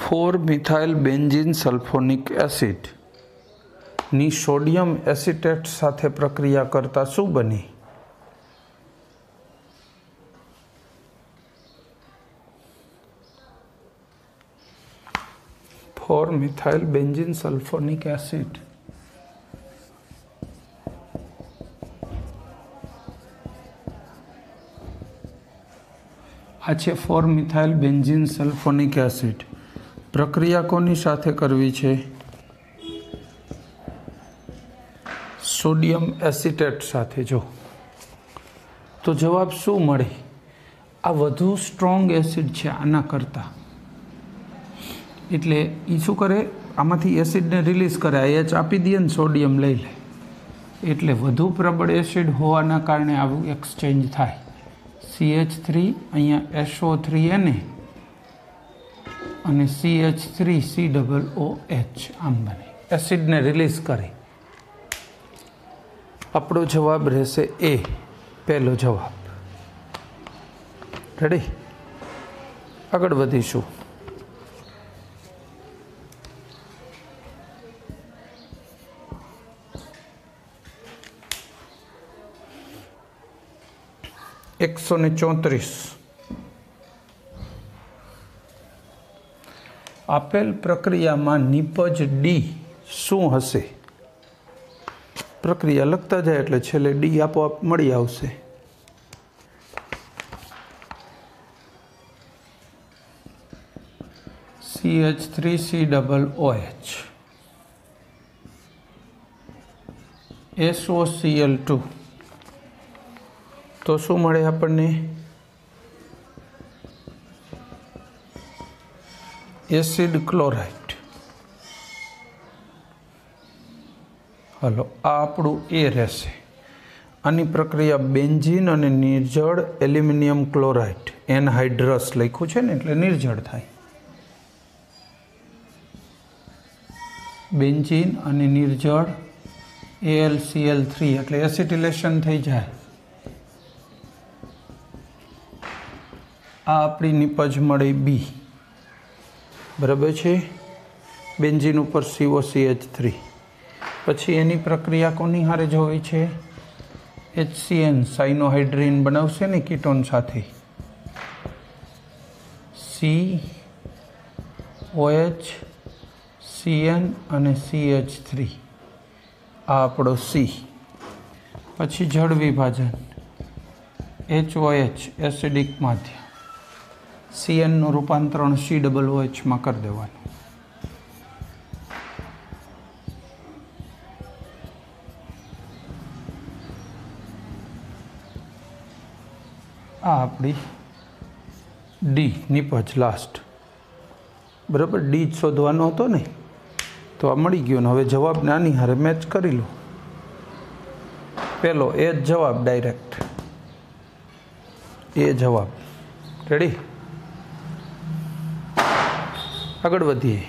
4-મિથાઇલ benzene sulphonic acid ની sodium acetate સાથે પ્રક્રિયા કરતા શું બની? મિથાઇલ બેન્ઝીન સલ્ફોનિક એસિડ આ છે 4-મિથાઇલ બેન્ઝીન સલ્ફોનિક એસિડ. પ્રક્રિયા કોની સાથે કરવી છે? સોડિયમ એસિટેટ સાથે. જો તો જવાબ શું મળે? આ વધુ સ્ટ્રોંગ એસિડ છે આના કરતાં, એટલે એ શું કરે, આમાંથી એસિડને રિલીઝ કરે, H આપી દે ને સોડિયમ લઈ લે, એટલે વધુ પ્રબળ એસિડ હોવાના કારણે આવું એક્સચેન્જ થાય. CH3 અહીંયા SO3 Na અને CH3COOH આમ બને, એસિડને રિલીઝ કરે. આપણો જવાબ રહેશે A, પહેલો જવાબ. રેડી? આગળ વધીશું. આપેલ પ્રક્રિયામાં નિપજ ડી શું હશે? પ્રક્રિયા લખતા જાય એટલે છેલ્લે ડી આપોઆપ મળી આવશે. CH3COOH SOCl2 તો શું મળે આપણને? Acid chloride. હલો, આ આપણું એ રહેશે. આની પ્રક્રિયા બેન્ઝીન અને નિર્જળ એલ્યુમિનિયમ ક્લોરાઇડ એનહાઇડ્રસ લખ્યું છે ને એટલે નિર્જળ થાય. બેન્ઝીન અને નિર્જળ AlCl3 એટલે એસિટિલેશન થઈ જાય. આ આપણી નિપજ મળે બી. બરાબર છે? બેન્ઝીન ઉપર COCH3. પછી એની પ્રક્રિયા કોની હારે જોવી છે? HCN સાઇનોહાઇડ્રીન બનાવશે ને કીટોન સાથે. COH CN અને CH3 આ આપણો C. પછી જળ વિભાજન HOH એસિડિક માધ્યમ, CN નું રૂપાંતરણ COOH માં કરી દેવાનું. આ આપણી ડી નિપજ લાસ્ટ. બરાબર? ડી જ શોધવાનો હતો ને, તો આ મળી ગયો ને. હવે જવાબ નાની હારે મેચ કરી લો. પેલો એ જ જવાબ ડાયરેક્ટ, એ જવાબ. રેડી? આગળ વધીએ.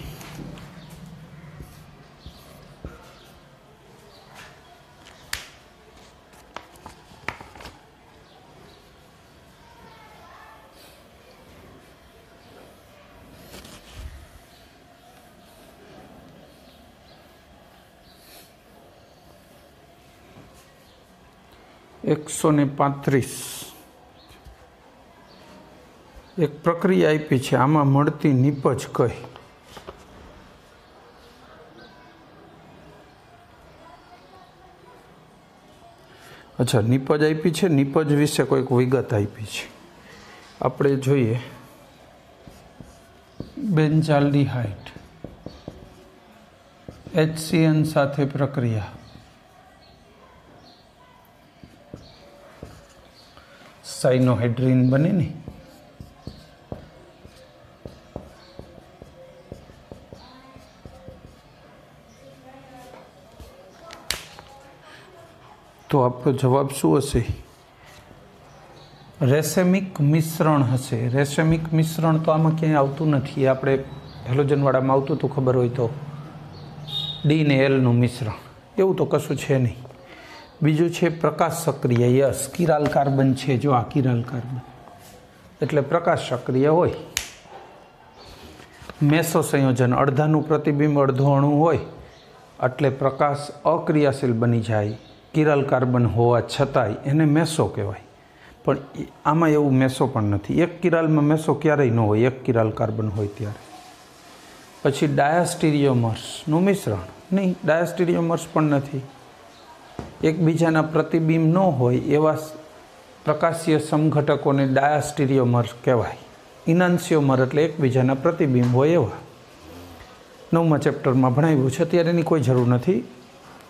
એક પ્રક્રિયા આપી છે, આમાં મળતી નિપજ કઈ? અચ્છા, નિપજ આપી છે, નિપજ વિશે કોઈક વિગત આપી છે. આપણે જોઈએ. બેન્ઝાલ્ડિહાઇડ HCN સાથે પ્રક્રિયા, સાઇનોહાઇડ્રીન બને ને. તો આપણો જવાબ શું હશે? રેસેમિક મિશ્રણ હશે. રેસેમિક મિશ્રણ તો આમાં ક્યાંય આવતું નથી. આપણે હેલોજનવાળામાં આવતું હતું, ખબર હોય તો. ડી ને એલનું મિશ્રણ, એવું તો કશું છે નહીં. બીજું છે પ્રકાશ સક્રિય. યસ, કિરાલ કાર્બન છે. જો આ કિરાલ કાર્બન એટલે પ્રકાશ સક્રિય હોય. મેસો સંયોજન, અડધાનું પ્રતિબિંબ અડધો અણુ હોય એટલે પ્રકાશ અક્રિયાશીલ બની જાય કિરલ કાર્બન હોવા છતાંય એને મેસો કહેવાય. પણ આમાં એવું મેસો પણ નથી. એક કિરાલમાં મેસો ક્યારેય ન હોય, એક કિરાલ કાર્બન હોય ત્યારે. પછી ડાયાસ્ટીરિયોમર્સનું મિશ્રણ નહીં, ડાયાસ્ટીરિયોમર્સ પણ નથી. એકબીજાના પ્રતિબિંબ ન હોય એવા પ્રકાશીય સમઘટકોને ડાયાસ્ટીરિયોમર્સ કહેવાય. ઇનાન્સિયોમર એટલે એકબીજાના પ્રતિબિંબ હોય એવા. 9મા ચેપ્ટરમાં ભણાવ્યું છે, અત્યારે એની કોઈ જરૂર નથી.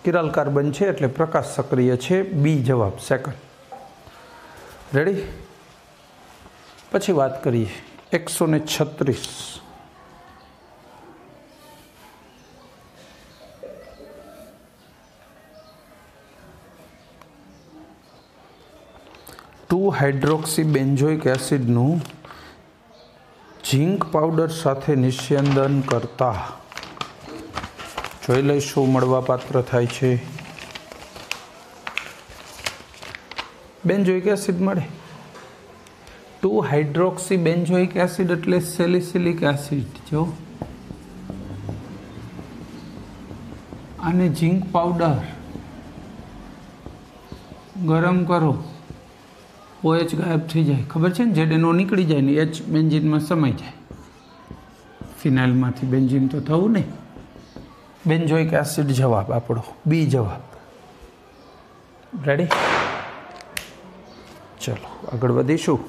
કિરાલ કાર્બન છે એટલે પ્રકાશ સક્રિય છે. બી જવાબ સેકન્ડ. રેડી? પછી વાત કરીએ 136. હાઇડ્રોક્સી બેન્ઝોઇક એસિડનું ઝીંક પાવડર સાથે નિસ્યંદન કરતા જોઈ લઈશું મળવાપાત્ર થાય છે. બેન્ઝોઇક એસિડ મળે. 2 હાઇડ્રોક્સી બેન્ઝોઇક એસિડ એટલે સેલિસિલિક એસિડ. જો આને ઝીંક પાવડર ગરમ કરો, OH ગાયબ થઈ જાય. ખબર છે ને, ZNO નીકળી જાય ને H બેન્ઝીનમાં સમાઈ જાય. ફિનાઇલમાંથી બેન્ઝીન તો થવું ને. બેન્ઝોઇક એસિડ જવાબ આપણો, બી જવાબ. રેડી? ચલો આગળ વધીશું.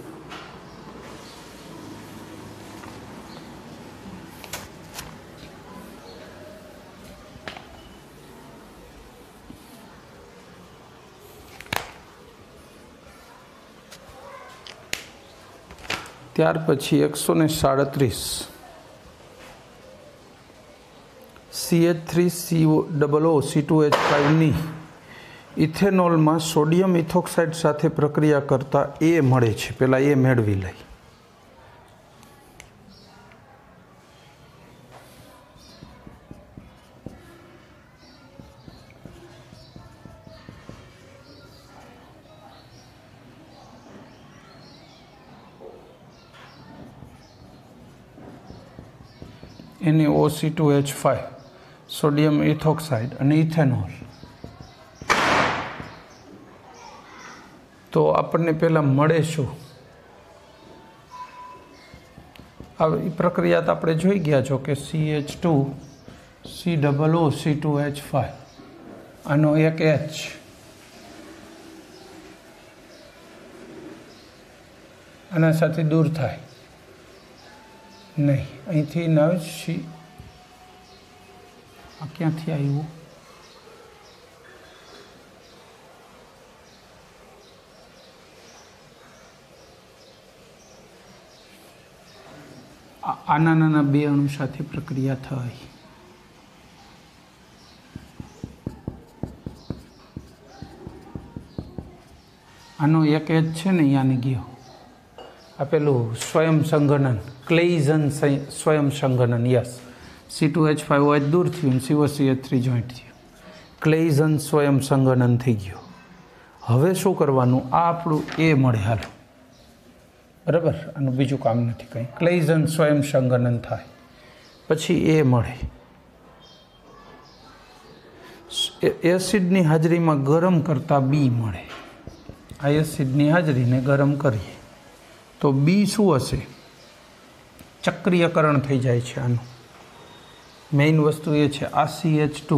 ત્યાર પછી 137 CH3COOC2H5ની ઇથેનોલમાં સોડિયમ ઇથોક્સાઇડ સાથે પ્રક્રિયા કરતા એ મળે છે. પહેલાં એ મેળવી લઈ. NaOC2H5 સોડિયમ ઇથોક્સાઇડ અને ઇથેનોલ. તો આપણને પહેલાં મળે શું? આવી પ્રક્રિયા તો આપણે જોઈ ગયા છો કે CH2COOC2H5 આનો એક H આના સાથે દૂર થાય નહીં. અહીંથી ના સી આ ક્યાંથી આવ્યું? આના નાના બે અણુ સાથે પ્રક્રિયા થઈ. આનો એક જ છે ને યાની ગયો. આ પેલું સ્વયં સંઘનન, ક્લેઇઝન સ્વયં સંઘનન. યસ, C2H5OH દૂર થયું, COCH3 જોઈન્ટ થયું, ક્લેઇઝન સ્વયં સંઘનન થઈ ગયું. હવે શું કરવાનું? આ આપણું એ મળે. હાલો, બરાબર, આનું બીજું કામ નથી કંઈ. ક્લેઇઝન સ્વયં સંઘનન થાય પછી એ મળે. એસિડની હાજરીમાં ગરમ કરતા બી મળે. આ એસિડની હાજરીને ગરમ કરીએ તો બી શું હશે? ચક્રીયકરણ થઈ જાય છે આનું. મેઇન વસ્તુ એ છે આ CH2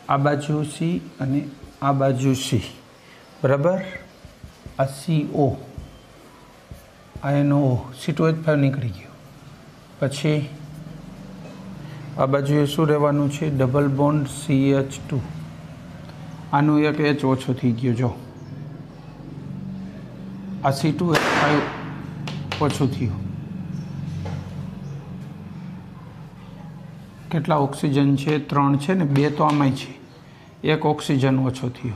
આ બાજુ C અને આ બાજુ C, બરાબર. આ CO આ NO C2H5 નીકળી ગયો. પછી આ બાજુએ શું રહેવાનું છે? Double bond CH2. આનું એક H ઓછો થઈ ગયો. જો આ C2H5 ઓછું થયું. કેટલા ઓક્સિજન છે? 3 છે ને, 2 તો આમાંય છે. એક ઓક્સિજન ઓછો થયો.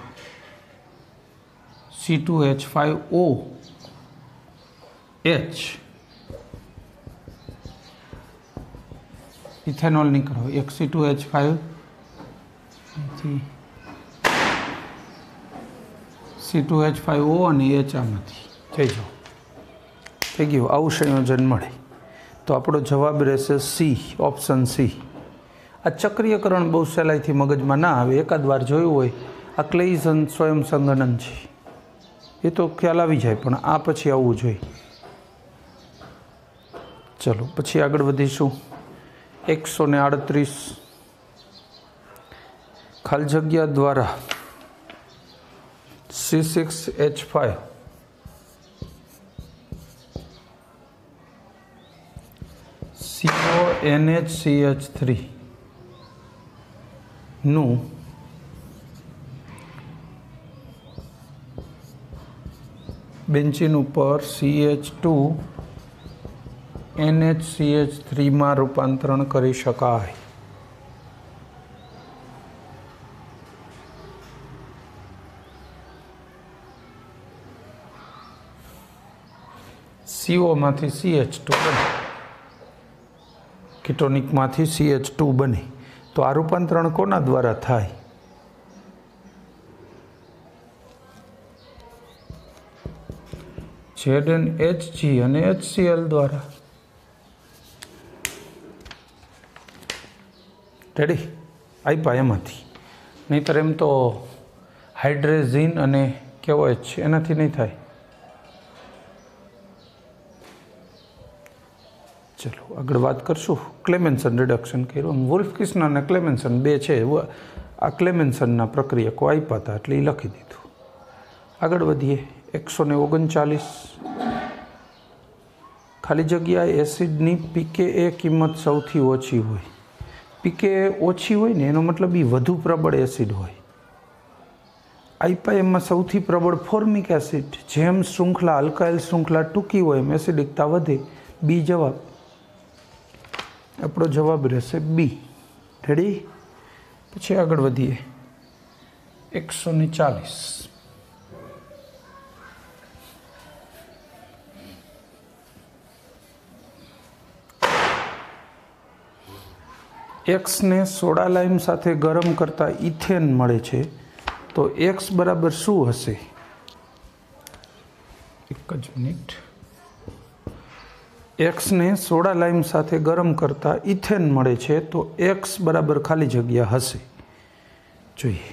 C2H5OH ઇથેનોલ નીકળો. એક C2H5 C2H5O અને H આમાંથી થઈ જાઓ. થઈ ગયું. આવું સંયોજન મળે. તો આપણો જવાબ રહેશે સી, ઓપ્શન સી. આ ચક્રીયકરણ બહુ સહેલાઈથી મગજમાં ના આવે, એકાદ વાર જોયું હોય. આ ક્લેઇઝન સ્વયં સંગનન છે એ તો ખ્યાલ આવી જાય, પણ આ પછી આવવું જોઈએ. ચલો પછી આગળ વધીશું. 138 ખાલી જગ્યા દ્વારા C6H5 CONHCH3 નું બેન્ઝીન ઉપર CH2 NHCH3 માં રૂપાંતરણ કરી શકાય. CO માંથી CH2 બને, કીટોનિકમાંથી CH2 બને. તો આ રૂપાંતરણ કોના દ્વારા થાય? ZnHG અને HCl દ્વારા. રેડી? આપ્યા એમાંથી. નહીંતર એમ તો હાઇડ્રેઝિન અને કેવો H એનાથી નહીં થાય. ચલો આગળ વાત કરશું. ક્લેમેન્સન રિડક્શન કર્યું. વુલ્ફકિસ્ન અને ક્લેમેન્સન બે છે. આ ક્લેમેન્સનના પ્રક્રિયકો આપ્યા હતા એટલે એ લખી દીધું. આગળ વધીએ. 139 ખાલી જગ્યા એસિડની pKa કિંમત સૌથી ઓછી હોય. pKa ઓછી હોય ને એનો મતલબ એ વધુ પ્રબળ એસિડ હોય. આઈપાએમમાં સૌથી પ્રબળ ફોર્મિક એસિડ. જેમ શૃંખલા અલ્કાઇલ શૃંખલા ટૂંકી હોય એમ એસિડિકતા વધે. બી જવાબ. આપણો જવાબ રહેશે બી. રેડી? પછી આગળ વધીએ. 140 એક્સને સોડા લાઇમ સાથે ગરમ કરતાં ઇથેન મળે છે. તો એક્સ બરાબર શું હશે? એક જ મિનિટ. એક્સને સોડા લાઇમ સાથે ગરમ કરતાં ઇથેન મળે છે તો એક્સ બરાબર ખાલી જગ્યા હશે. જોઈએ.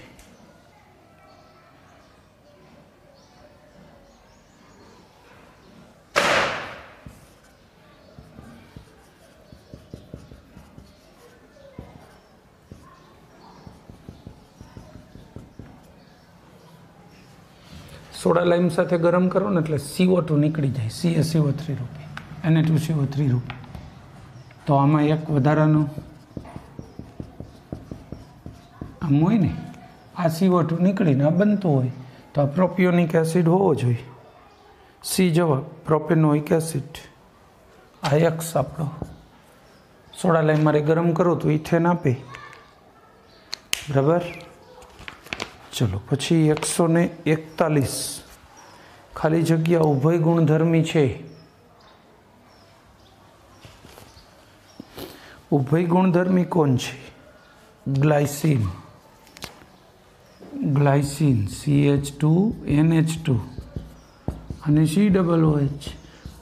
સોડા લાઇમ સાથે ગરમ કરો ને એટલે CO2 નીકળી જાય. CaCO3 રૂપે, Na2CO3 રૂપે. તો આમાં એક વધારાનું આમ હોય ને, આ CO2 નીકળીને આ બનતું હોય તો આ પ્રોપિયોનિક એસિડ હોવો જોઈએ. સી જવાબ. Propanoic acid. આ એક્સ આપણો. સોડા લાઇમ મારે ગરમ કરો તો ઇથેન આપે. બરાબર? ચલો પછી 141 ખાલી જગ્યા ઉભય ગુણધર્મી છે. ઉભય ગુણધર્મી કોણ છે? ગ્લાયસીન. ગ્લાયસીન CH2NH2 અને COOH.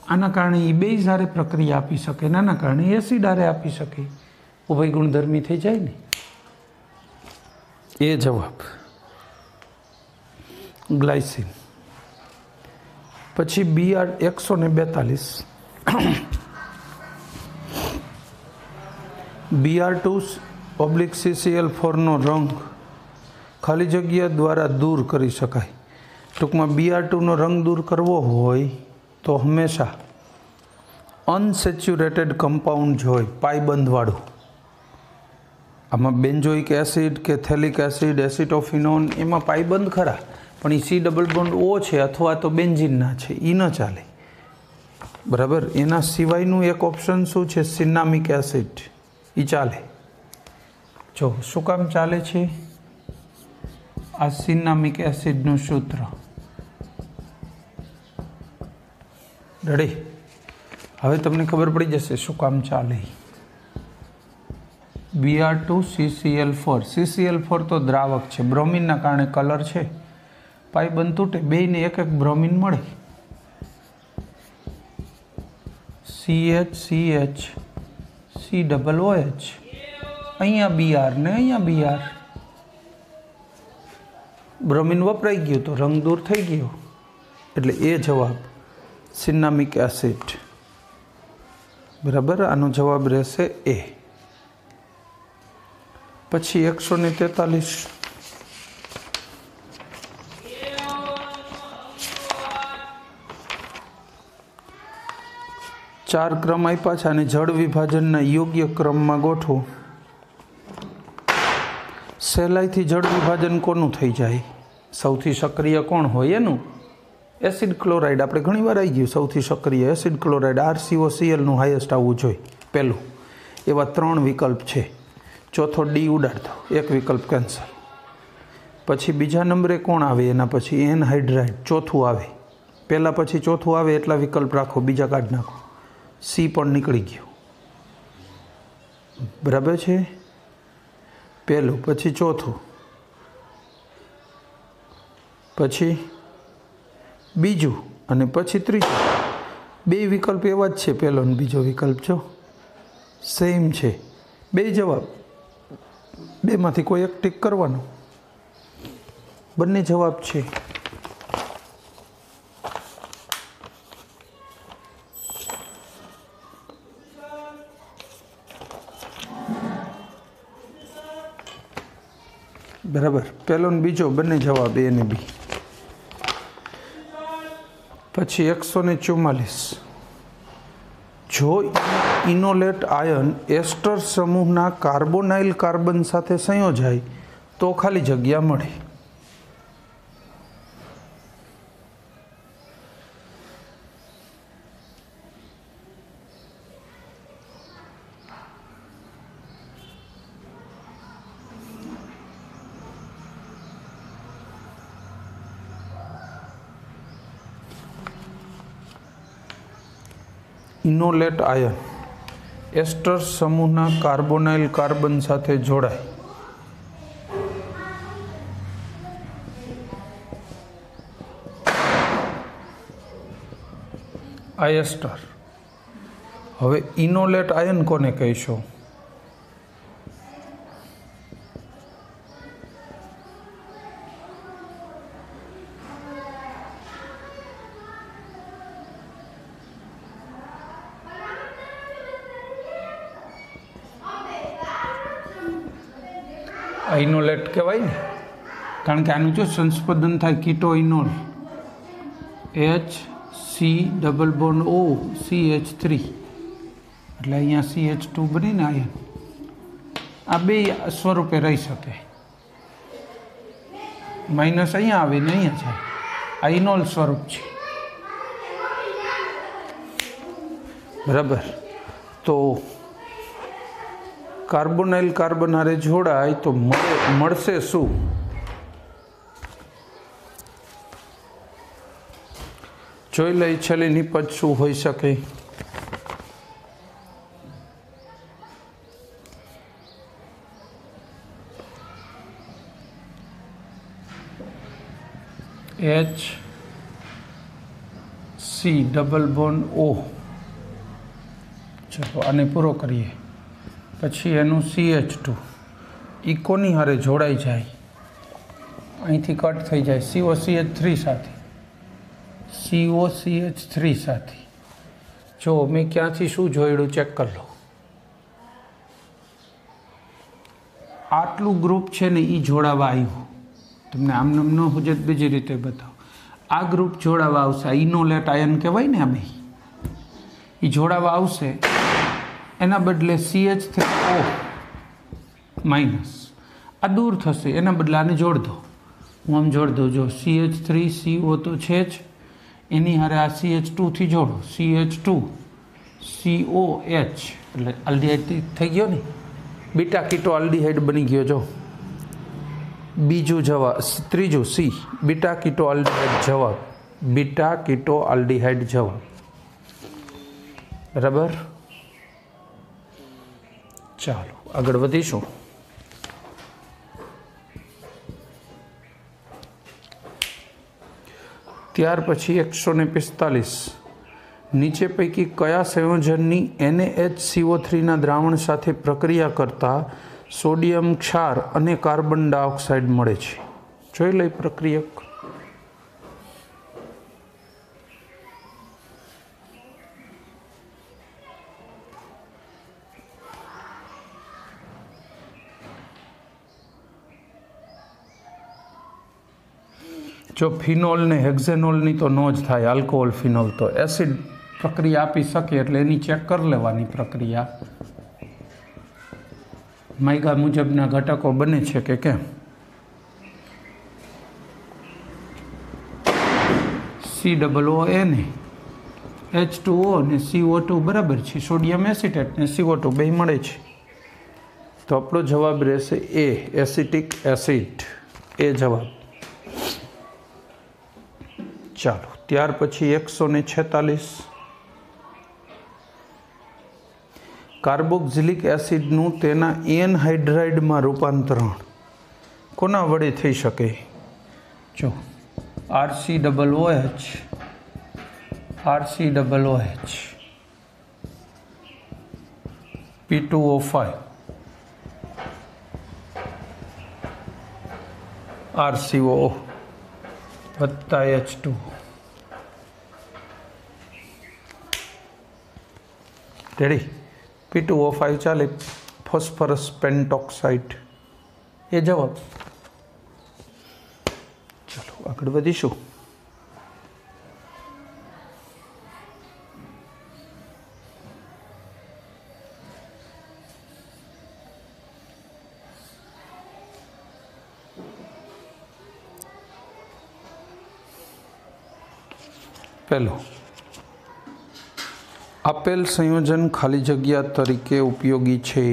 આના કારણે એ બે સારે પ્રક્રિયા આપી શકે, આના કારણે એસિડ આરે આપી શકે. ઉભય ગુણધર્મી થઈ જાય ને. એ જવાબ. ગ્લાયસીન. પછી BR 142 Br2/CCl4 નો રંગ ખાલી જગ્યા દ્વારા દૂર કરી શકાય. ટૂંકમાં Br2 નો રંગ દૂર કરવો હોય તો હંમેશા અનસેચ્યુરેટેડ કમ્પાઉન્ડ હોય, પાયબંધવાળું. આમાં બેન્ઝોઇક એસિડ કે થેલિક એસિડ, એસિટોફિનોન એમાં પાયબંધ ખરા, પણ એ C ડબલ બોન્ડ O છે અથવા તો બેન્ઝીનના છે, એ ન ચાલે. બરાબર? એના સિવાયનું એક ઓપ્શન શું છે? સિનામિક એસિડ. એ ચાલે. જો શું કામ ચાલે છે? આ સિનામિક એસિડનું સૂત્ર. રેડી? હવે તમને ખબર પડી જશે શું કામ ચાલે. Br2CCl4. CCl4 તો દ્રાવક છે, બ્રોમિનના કારણે કલર છે. પાઇબંધ તૂટે, બેયને એક એક બ્રોમિન મળે. CH COOH અહીંયા Br ને અહીંયા Br બ્રોમિન વપરાઈ ગયું તો રંગ દૂર થઈ ગયો એટલે એ જવાબ સિનામિક એસિડ બરાબર આનો જવાબ રહેશે એ પછી 143 ચાર ક્રમ આપ્યા છે અને જળ વિભાજનના યોગ્ય ક્રમમાં ગોઠવો સહેલાઈથી જળ વિભાજન કોનું થઈ જાય સૌથી સક્રિય કોણ હોય એનું એસિડ ક્લોરાઇડ આપણે ઘણીવાર આવી ગયું સૌથી સક્રિય એસિડ ક્લોરાઇડ RCOClનું હાઈએસ્ટ આવવું જોઈએ પહેલું એવા 3 વિકલ્પ છે ચોથો ડી ઉડાડ દો એક વિકલ્પ કેન્સલ પછી બીજા નંબરે કોણ આવે એના પછી એનહાઇડ્રાઇડ ચોથું આવે પહેલાં પછી ચોથું આવે એટલા વિકલ્પ રાખો બીજા કાઢી નાખો સી પણ નીકળી ગયું બરાબર છે પહેલું પછી ચોથું પછી બીજું અને પછી ત્રીજું બે વિકલ્પ એવા જ છે પહેલો અને બીજો વિકલ્પ જો સેમ છે બે જવાબ બેમાંથી કોઈ એક ટીક કરવાનો બંને જવાબ છે બરાબર પહેલો ને બીજો બંને જવાબ એ ને બી પછી 144 જો ઇનોલેટ આયન એસ્ટર સમૂહના કાર્બોનાઇલ કાર્બન સાથે સંયોજાય તો ખાલી જગ્યા મળે ઇનોલેટ આયન એસ્ટર સમૂહના કાર્બોનાઇલ કાર્બન સાથે જોડાય આ એસ્ટર હવે ઇનોલેટ આયન કોને કહીશું ઇનોલેટ કહેવાય ને કારણ કે આનું જો સંસ્પંદન થાય કીટો ઇનોલ HC≡OCH3 એટલે અહીંયા CH2 બનીને આયન આ બે સ્વરૂપે રહી શકે માઇનસ અહીંયા આવે ને અહીંયા જાય આ ઇનોલ સ્વરૂપ છે બરાબર તો કાર્બોનાઇલ કાર્બન હારે જોડાય તો મળશે શું જોઈ લઈ છેલ્લી નિપજ શું હોઈ શકે HC≡O ચલો આને પૂરો કરીએ પછી એનું CH2 ઇકોની હારે જોડાઈ જાય અહીંથી કટ થઈ જાય COCH3 સાથે COCH3 સાથે જો મેં ક્યાંથી શું જોડ્યું ચેક કરી લો આટલું ગ્રુપ છે ને એ જોડાવા આવ્યું તમને આમ નામ ન હોય બીજી રીતે બતાવો આ ગ્રુપ જોડાવા આવશે ઇનોલેટ આયન કહેવાય ને આ બે એ જોડાવા આવશે એના બદલે CH3O માઇનસ આ દૂર થશે એના બદલે આને જોડ દો હું આમ જોડ દઉં જો CH3CO તો છે જ એની હારે આ CH2 થી જોડો CH2COH એટલે આલ્ડીહાઇડ થઈ ગયો ને બીટા કીટો આલ્ડીહાઇડ બની ગયો જો બીજું જવાબ ત્રીજું C બીટા કીટો આલ્ડીહાઇડ જવાબ બીટા કીટો આલ્ડીહાઇડ જવાબ બરાબર ચાલો આગળ વધીશું ત્યાર પછી 145 નીચે પૈકી કયા સંયોજનની NaHCO3ના દ્રાવણ સાથે પ્રક્રિયા કરતા સોડિયમ ક્ષાર અને કાર્બન ડાયોક્સાઇડ મળે છે? જોઈ લઈ પ્રક્રિયક. જો ફિનોલ ને હેક્ઝેનોલની તો નો જ થાય, આલ્કોહોલ ફિનોલ તો એસિડ પ્રક્રિયા આપી શકે એટલે એની ચેક કરી લેવાની પ્રક્રિયા. માયગા મુજબના ઘટકો બને છે કે કેમ. COO ને H2O ને CO2 બરાબર છે, સોડિયમ એસિટેટ ને CO2 બે મળે છે. તો આપણો જવાબ રહેશે એ, એસિટિક એસિડ. એ જવાબ. ચાલો ત્યાર પછી 146 કાર્બોક્સિલિક એસિડનું તેના એનહાઇડ્રાઇડમાં રૂપાંતરણ કોના વડે થઈ શકે? જો RCOOH P2O5 RCOO વત્તા H2 રેડી. P2O5 ચાલે, ફોસ્ફરસ પેન્ટોક્સાઇડ. એ જવાબ. ચાલો આગળ વધીશું. પહેલો, આપેલ સંયોજન ખાલી જગ્યા તરીકે ઉપયોગી છે?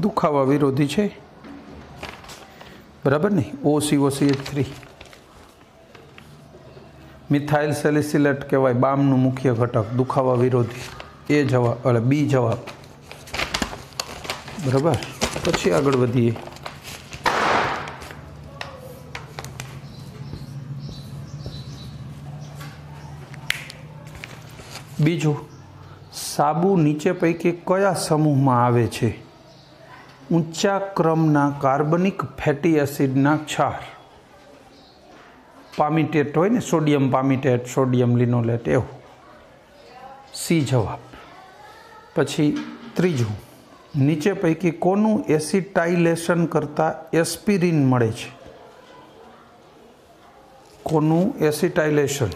દુખાવા વિરોધી છે, બરાબર ને? OCOCH3 મિથાઇલ સેલિસિલેટ કહેવાય, બામનું મુખ્ય ઘટક, દુખાવા વિરોધી. એ જવાબ, એટલે બી જવાબ. બરાબર. પછી આગળ વધીએ. બીજું, સાબુ નીચે પૈકી કયા સમૂહમાં આવે છે? ઊંચા ક્રમના કાર્બનિક ફેટી એસિડના ક્ષાર. પામિટેટ હોય ને, સોડિયમ પામિટેટ, સોડિયમ લિનોલેટ, એવું. સી જવાબ. પછી ત્રીજું, નીચે પૈકી કોનું એસિટાઇલેશન કરતાં એસ્પિરિન મળે છે? કોનું એસિટાઇલેશન?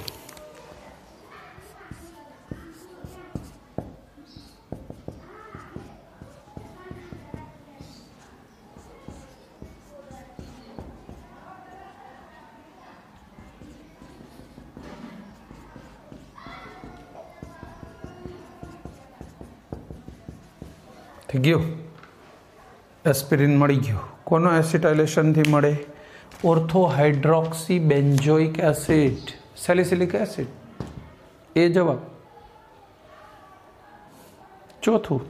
થઈ ગયું. એસ્પિરિન મળી ગયું. કોનો એસિટાઇલેશનથી મળે? ઓર્થોહાઇડ્રોક્સી બેન્ઝોઇક એસિડ, સેલિસિલિક એસિડ. એ જવાબ. ચોથું,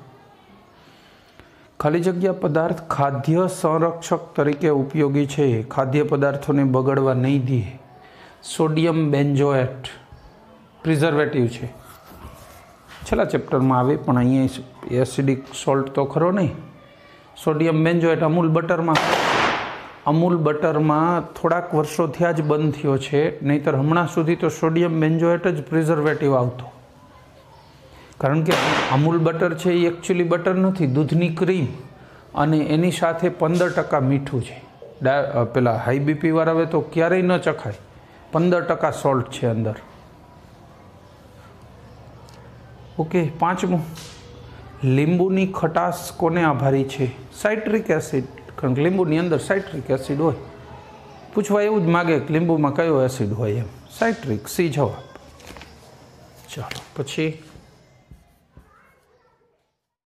ખાલી જગ્યા પદાર્થ ખાદ્ય સંરક્ષક તરીકે ઉપયોગી છે, ખાદ્ય પદાર્થોને બગડવા નહીં દે. સોડિયમ બેન્ઝોએટ પ્રિઝર્વેટિવ છે. છેલ્લા ચેપ્ટરમાં આવે પણ અહીંયા એસિડિક સોલ્ટ તો ખરો નહીં. સોડિયમ બેન્ઝોએટ અમૂલ બટરમાં થોડાક વર્ષો થયા જ બંધ થયો છે, નહીંતર હમણાં સુધી તો સોડિયમ બેન્ઝોએટ જ પ્રિઝર્વેટિવ આવતો. કારણ કે અમૂલ બટર છે એ એકચ્યુઅલી બટર નથી, દૂધની ક્રીમ, અને એની સાથે 15% મીઠું છે. પેલા હાઈ બીપી વાળા હવે તો ક્યારેય ન ચખાય. 15% સોલ્ટ છે અંદર. ઓકે. પાંચમું, લીંબુની ખટાશ કોને આભારી છે? Citric acid. કારણ કે લીંબુની અંદર સાઇટ્રિક એસિડ હોય. પૂછવા એવું જ માગે કે લીંબુમાં કયો એસિડ હોય એમ. સાઇટ્રિક. સી જવાબ. ચાલો પછી